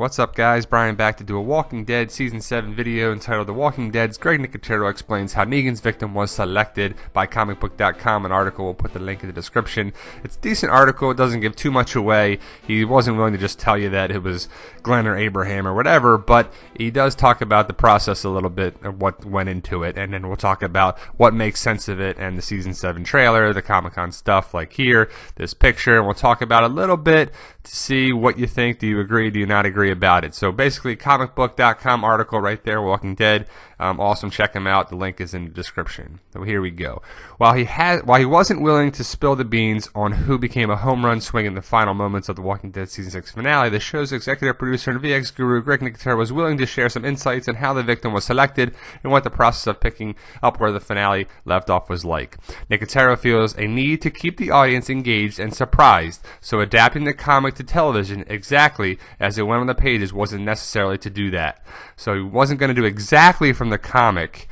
What's up, guys? Brian back to do a Walking Dead Season 7 video entitled The Walking Dead's Greg Nicotero explains how Negan's victim was selected by comicbook.com. An article, we'll put the link in the description. It's a decent article. It doesn't give too much away. He wasn't willing to just tell you that it was Glenn or Abraham or whatever, but he does talk about the process a little bit of what went into it, and then we'll talk about what makes sense of it and the Season 7 trailer, the Comic-Con stuff like here, this picture, and we'll talk about a little bit to see what you think. Do you agree? Do you not agree about it? So basically, comicbook.com article right there, Walking Dead. Awesome, check him out. The link is in the description. So here we go. While he wasn't willing to spill the beans on who became a home run swing in the final moments of the Walking Dead Season 6 finale, the show's executive producer and VX guru Greg Nicotero was willing to share some insights on how the victim was selected and what the process of picking up where the finale left off was like. Nicotero feels a need to keep the audience engaged and surprised, so adapting the comic to television exactly as it went on the pages wasn't necessarily to do that. So he wasn't going to do exactly from the comic,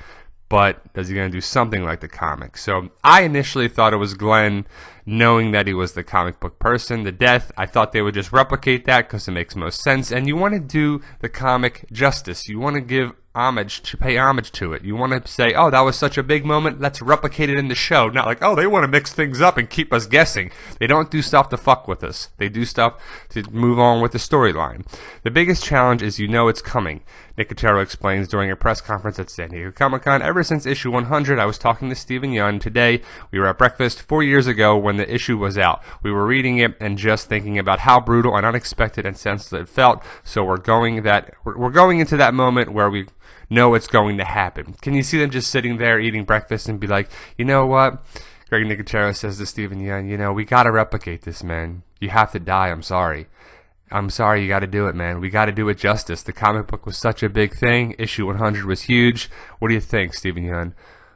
but is he going to do something like the comic? So I initially thought it was Glenn, knowing that he was the comic book person. The death, I thought they would just replicate that because it makes most sense. And you want to do the comic justice. You want to give homage, to pay homage to it. You want to say, oh, that was such a big moment, let's replicate it in the show. Not like, oh, they want to mix things up and keep us guessing. They don't do stuff to fuck with us. They do stuff to move on with the storyline. The biggest challenge is it's coming. Nicotero explains during a press conference at San Diego Comic-Con. Ever since issue 100, I was talking to Stephen Yeun. Today, we were at breakfast 4 years ago when the issue was out. We were reading it and just thinking about how brutal and unexpected and senseless it felt. So we're going into that moment where we know it's going to happen. Can you see them just sitting there eating breakfast and be like, you know what? Greg Nicotero says to Stephen Yeun, we got to replicate this, man. You have to die. I'm sorry. You got to do it, man. We got to do it justice. The comic book was such a big thing. Issue 100 was huge. What do you think, Stephen Yeun?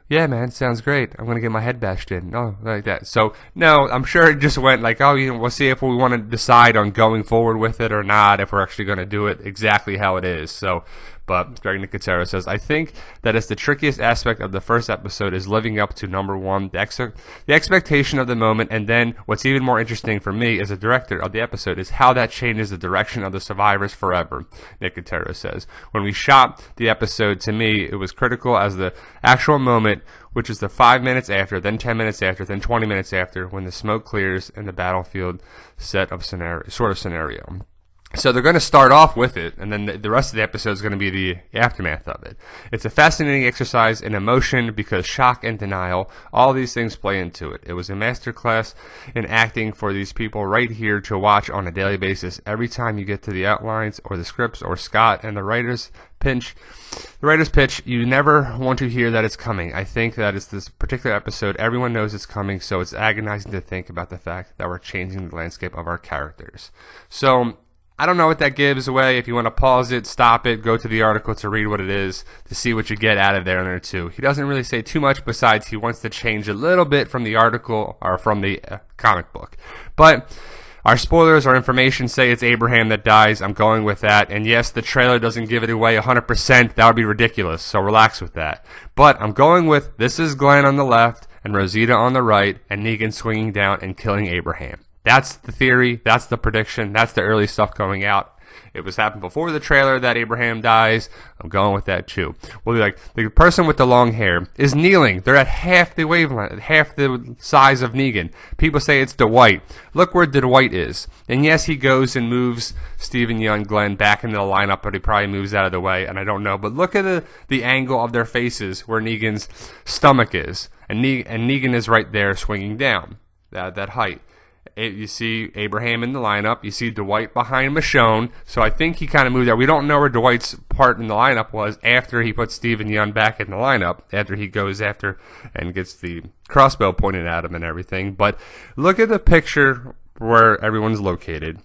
Yeah, man, sounds great. I'm going to get my head bashed in. Oh, like that. So, no, I'm sure it just went like, we'll see if we want to decide on going forward with it or not, if we're actually going to do it exactly how it is. So, but Greg Nicotero says, I think that it's the trickiest aspect of the first episode is living up to number one, the expectation of the moment, and then what's even more interesting for me as a director of the episode is how that changes the direction of the survivors forever, Nicotero says. When we shot the episode, to me, it was critical as the actual moment, which is the 5 minutes after, then 10 minutes after, then 20 minutes after, when the smoke clears in the battlefield sort of scenario. So they're going to start off with it, and then the rest of the episode is going to be the aftermath of it. It's a fascinating exercise in emotion because shock and denial, all these things play into it. It was a masterclass in acting for these people right here to watch on a daily basis. Every time you get to the outlines or the scripts or Scott and the writer's pitch, you never want to hear that it's coming. I think that it's this particular episode, everyone knows it's coming, so it's agonizing to think about the fact that we're changing the landscape of our characters. So I don't know what that gives away. If you want to pause it, stop it, go to the article to read what it is, to see what you get out of there too. He doesn't really say too much besides he wants to change a little bit from the article or from the comic book. But our spoilers, our information say it's Abraham that dies. I'm going with that. And yes, the trailer doesn't give it away 100%. That would be ridiculous, so relax with that. But I'm going with this is Glenn on the left and Rosita on the right and Negan swinging down and killing Abraham. That's the theory, that's the prediction, that's the early stuff going out. It was happened before the trailer that Abraham dies. I'm going with that too. Well, like the person with the long hair is kneeling. They're at half the wavelength, half the size of Negan. People say it's Dwight. Look where Dwight is. And yes, he goes and moves Stephen Yeun, Glenn back into the lineup, but he probably moves out of the way, and I don't know. But look at the angle of their faces where Negan's stomach is. And Negan is right there swinging down, that height. You see Abraham in the lineup. You see Dwight behind Michonne. So I think he kind of moved there. We don't know where Dwight's part in the lineup was after he put Stephen Yeun back in the lineup, after he goes after and gets the crossbow pointed at him and everything. But look at the picture where everyone's located.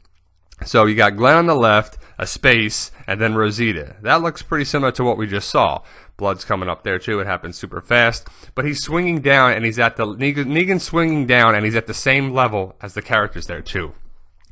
So you got Glenn on the left, a space, and then Rosita. That looks pretty similar to what we just saw. Blood's coming up there too. It happens super fast. But he's swinging down, and he's at the Negan's swinging down, and he's at the same level as the characters there too.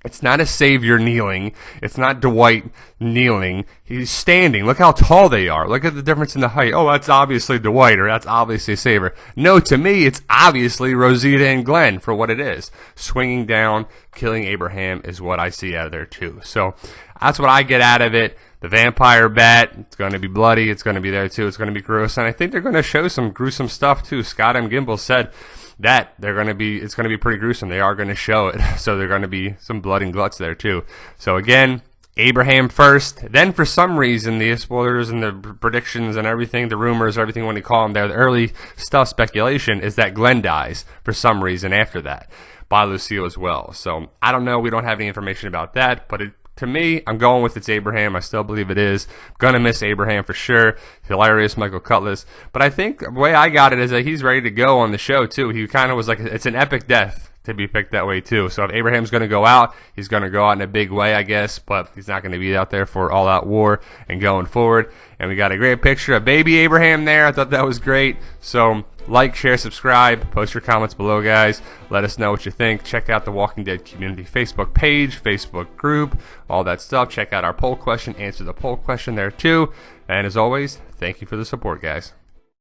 It's not a savior kneeling. It's not Dwight kneeling. He's standing. Look how tall they are. Look at the difference in the height. Oh, that's obviously Dwight, or that's obviously Savior. No, to me, it's obviously Rosita and Glenn for what it is. Swinging down, killing Abraham is what I see out of there too. So That's what I get out of it. The vampire bat, it's going to be bloody. It's going to be there too. It's going to be gross. And I think they're going to show some gruesome stuff too. Scott M. Gimble said that it's going to be pretty gruesome. They are going to show it. So there's going to be some blood and guts there too. So again, Abraham first. Then for some reason, the spoilers and the predictions and everything, the rumors, everything when you call them there, the early stuff, speculation, is that Glenn dies for some reason after that by Lucille as well. So I don't know. We don't have any information about that, but to me, I'm going with it's Abraham. I still believe it is. Gonna miss Abraham for sure. Hilarious, Michael Cutlass. But I think the way I got it is that he's ready to go on the show too. He kind of was like, it's an epic death to be picked that way too. So if Abraham's going to go out, he's going to go out in a big way, I guess, but he's not going to be out there for all-out war and going forward. And we got a great picture of baby Abraham there. I thought that was great. So like, share, subscribe, post your comments below, guys. Let us know what you think. Check out the Walking Dead Community Facebook page, Facebook group, all that stuff. Check out our poll question. Answer the poll question there too. And as always, thank you for the support, guys.